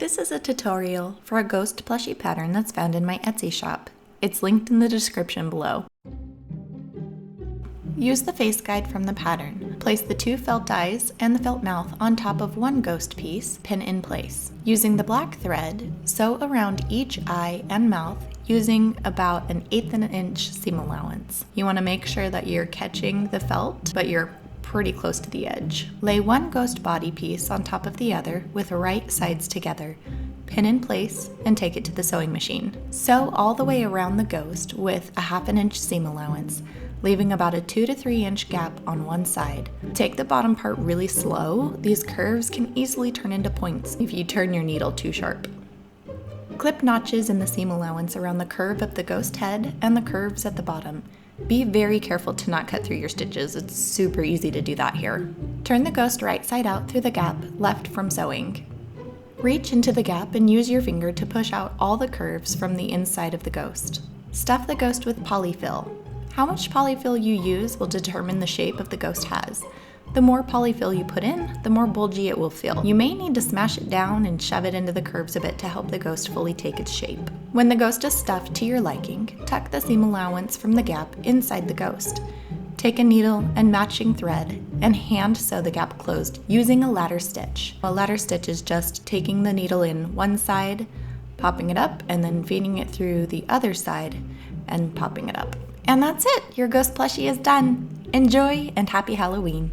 This is a tutorial for a ghost plushie pattern that's found in my Etsy shop. It's linked in the description below. Use the face guide from the pattern. Place the 2 felt eyes and the felt mouth on top of one ghost piece, pin in place. Using the black thread, sew around each eye and mouth using about an 1/8 inch seam allowance. You want to make sure that you're catching the felt, but you're pretty close to the edge. Lay one ghost body piece on top of the other with right sides together. Pin in place and take it to the sewing machine. Sew all the way around the ghost with a 1/2 inch seam allowance, leaving about a 2 to 3 inch gap on one side. Take the bottom part really slow. These curves can easily turn into points if you turn your needle too sharp. Clip notches in the seam allowance around the curve of the ghost head and the curves at the bottom. Be very careful to not cut through your stitches. It's super easy to do that here. Turn the ghost right side out through the gap left from sewing. Reach into the gap and use your finger to push out all the curves from the inside of the ghost. Stuff the ghost with polyfill. How much polyfill you use will determine the shape of the ghost has. The more polyfill you put in, the more bulgy it will feel. You may need to smash it down and shove it into the curves a bit to help the ghost fully take its shape. When the ghost is stuffed to your liking, tuck the seam allowance from the gap inside the ghost. Take a needle and matching thread and hand sew the gap closed using a ladder stitch. A ladder stitch is just taking the needle in one side, popping it up, and then feeding it through the other side and popping it up. And that's it! Your ghost plushie is done! Enjoy and happy Halloween!